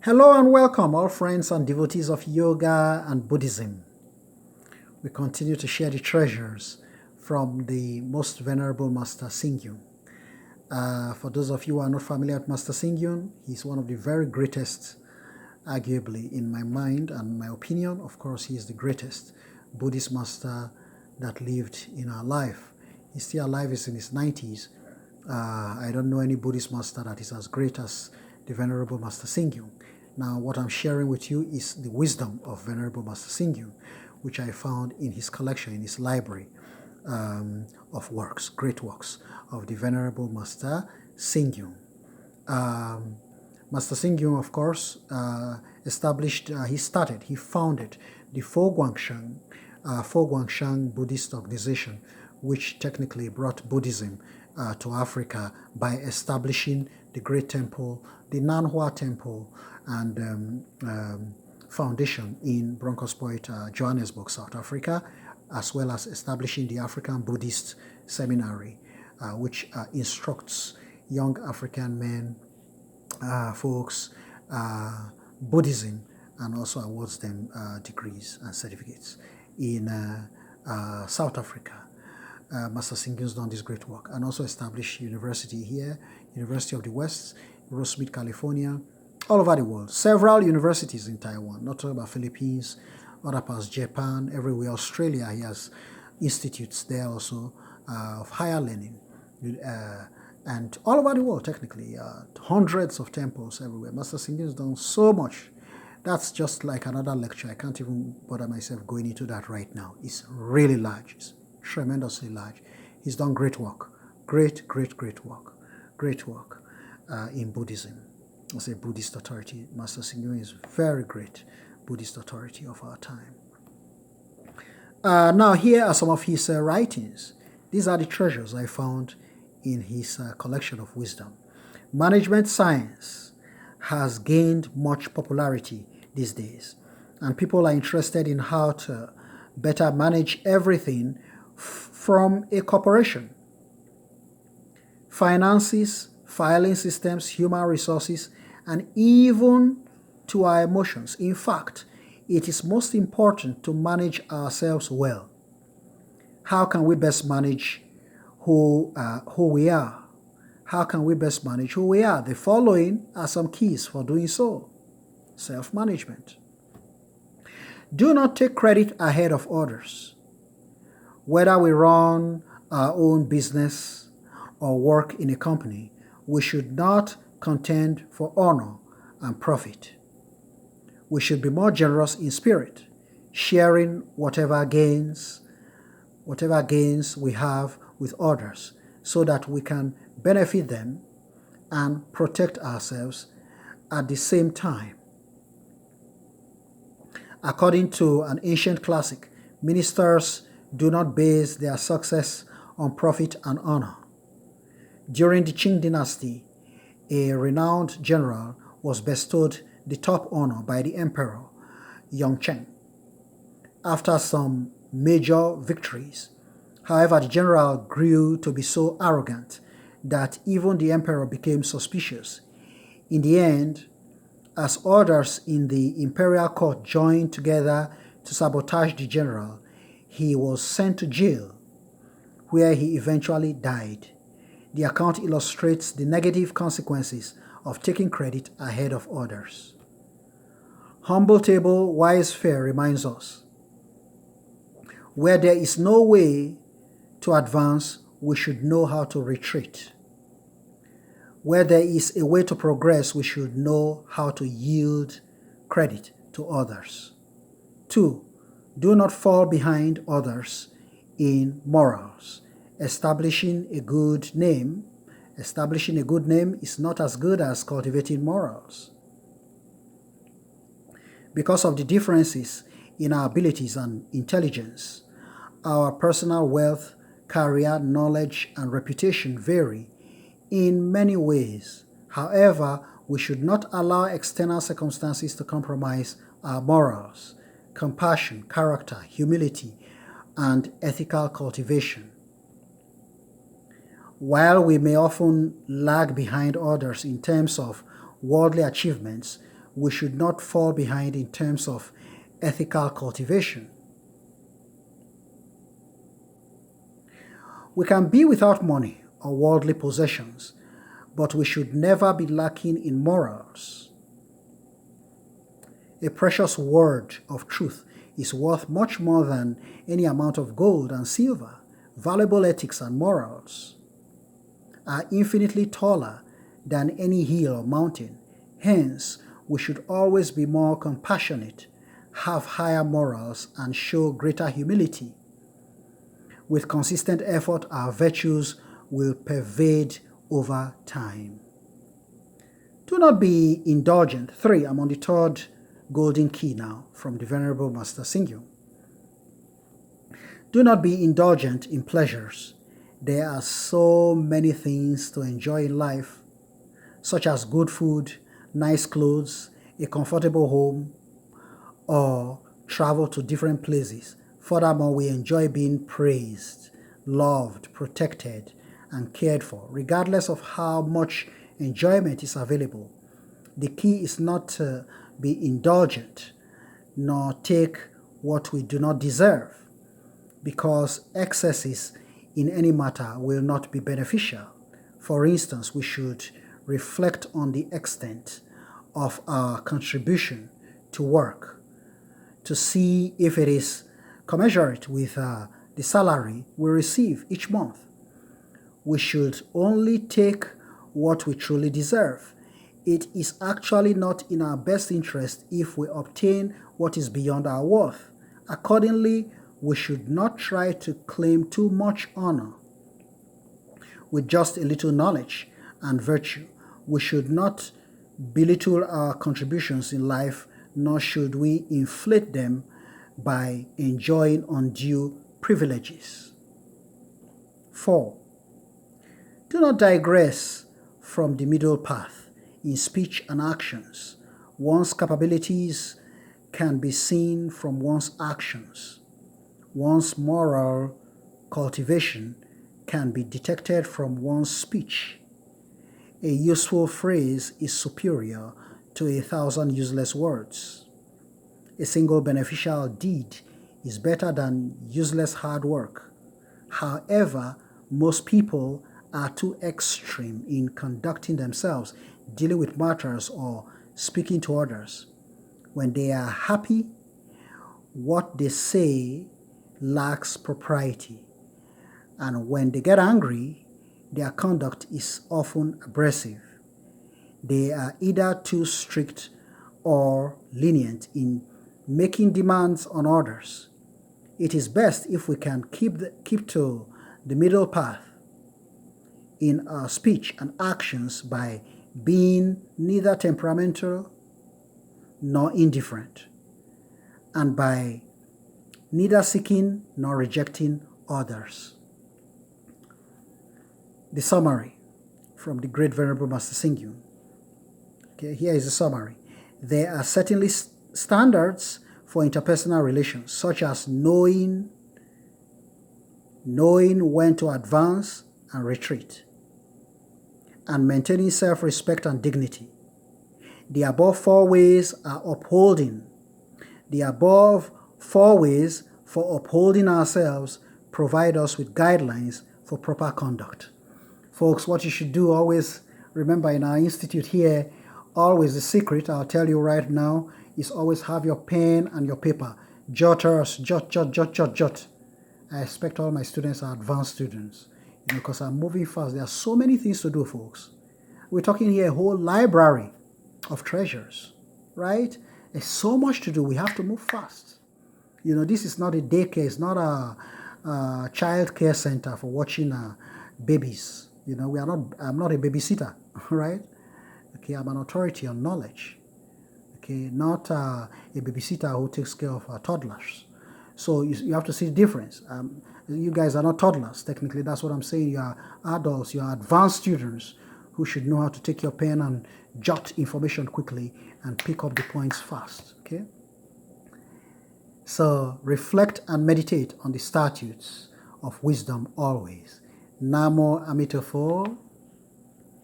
Hello and welcome, all friends and devotees of yoga and Buddhism. We continue to share the treasures from the most venerable Master Xingyun. For those of you who are not familiar with Master Xingyun, he's one of the very greatest, arguably in my mind and my opinion. Of course, he is the greatest Buddhist master that lived in our life. He's still alive, he's in his 90s. I don't know any Buddhist master that is as great as the Venerable Master Xingyun. Now, what I'm sharing with you is the wisdom of Venerable Master Xingyun, which I found in his collection, in his library of works, great works of the Venerable Master Xingyun. Master Xingyun, of course, he founded the Fo Guangshang Buddhist organization, which technically brought Buddhism to Africa by establishing the great temple, the Nanhua Temple, and foundation in Bronkhorstpoort, Johannesburg, South Africa, as well as establishing the African Buddhist Seminary, which instructs young African men, folks, Buddhism, and also awards them degrees and certificates in South Africa. Master Xingyun's done this great work and also established university here, University of the West, Rosemead, California, all over the world. Several universities in Taiwan, not talking about Philippines, other parts, Japan, everywhere. Australia, he has institutes there also of higher learning. And all over the world, technically, hundreds of temples everywhere. Master Xingyun's done so much. That's just like another lecture. I can't even bother myself going into that right now. It's really large. It's tremendously large. He's done great work. Great work. Great work in Buddhism. As a Buddhist authority, Master Xingyun is very great Buddhist authority of our time. Now, here are some of his writings. These are the treasures I found in his collection of wisdom. Management science has gained much popularity these days, and people are interested in how to better manage everything from a corporation. Finances, filing systems, human resources, and even to our emotions. In fact, it is most important to manage ourselves well. How can we best manage who we are? How can we best manage who we are? The following are some keys for doing so. Self-management. Do not take credit ahead of others. Whether we run our own business or work in a company, we should not contend for honor and profit. We should be more generous in spirit, sharing whatever gains we have with others, so that we can benefit them and protect ourselves at the same time. According to an ancient classic, ministers do not base their success on profit and honor. During the Qing dynasty, a renowned general was bestowed the top honor by the emperor, Yongzheng, after some major victories. However, the general grew to be so arrogant that even the emperor became suspicious. In the end, as others in the imperial court joined together to sabotage the general, he was sent to jail, where he eventually died. The account illustrates the negative consequences of taking credit ahead of others. Humble table, wise fare reminds us, where there is no way to advance, we should know how to retreat. Where there is a way to progress, we should know how to yield credit to others. 2. Do not fall behind others in morals. Establishing a good name is not as good as cultivating morals. Because of the differences in our abilities and intelligence, our personal wealth, career, knowledge, and reputation vary in many ways. However, we should not allow external circumstances to compromise our morals, compassion, character, humility, and ethical cultivation. While we may often lag behind others in terms of worldly achievements, we should not fall behind in terms of ethical cultivation. We can be without money or worldly possessions, but we should never be lacking in morals. A precious word of truth is worth much more than any amount of gold and silver. Valuable ethics and morals are infinitely taller than any hill or mountain. Hence, we should always be more compassionate, have higher morals, and show greater humility. With consistent effort, our virtues will pervade over time. Do not be indulgent. 3. I'm on the third golden key now from the Venerable Master Singyu. Do not be indulgent in pleasures. There are so many things to enjoy in life, such as good food, nice clothes, a comfortable home, or travel to different places. Furthermore, we enjoy being praised, loved, protected, and cared for, regardless of how much enjoyment is available. The key is not to be indulgent, nor take what we do not deserve, because excesses in any matter will not be beneficial. For instance, we should reflect on the extent of our contribution to work to see if it is commensurate with the salary we receive each month. We should only take what we truly deserve. It is actually not in our best interest if we obtain what is beyond our worth. Accordingly, we should not try to claim too much honor with just a little knowledge and virtue. We should not belittle our contributions in life, nor should we inflate them by enjoying undue privileges. 4. Do not digress from the middle path in speech and actions. One's capabilities can be seen from one's actions. One's moral cultivation can be detected from one's speech. A useful phrase is superior to 1,000 useless words. A single beneficial deed is better than useless hard work. However, most people are too extreme in conducting themselves, dealing with matters, or speaking to others. When they are happy, what they say lacks propriety, and when they get angry, their conduct is often abrasive. They are either too strict or lenient in making demands on others. It is best if we can keep to the middle path in our speech and actions by being neither temperamental nor indifferent, and by neither seeking nor rejecting others. The summary from the Great Venerable Master Singyu. Okay, here is the summary. There are certainly standards for interpersonal relations, such as knowing when to advance and retreat, and maintaining self-respect and dignity. The above 4 ways are upholding. The above 4 ways for upholding ourselves provide us with guidelines for proper conduct. Folks, what you should do, always remember in our institute here, always the secret, I'll tell you right now, is always have your pen and your paper. Jotters, jot. I expect all my students are advanced students, because I'm moving fast. There are so many things to do, folks. We're talking here a whole library of treasures, right? There's so much to do. We have to move fast. This is not a daycare. It's not a child care center for watching babies. I'm not a babysitter, right? Okay, I'm an authority on knowledge. Okay, not a babysitter who takes care of toddlers. So you have to see the difference. You guys are not toddlers, technically. That's what I'm saying. You are adults. You are advanced students who should know how to take your pen and jot information quickly and pick up the points fast. Okay. So reflect and meditate on the statutes of wisdom always. Namo Amitofo.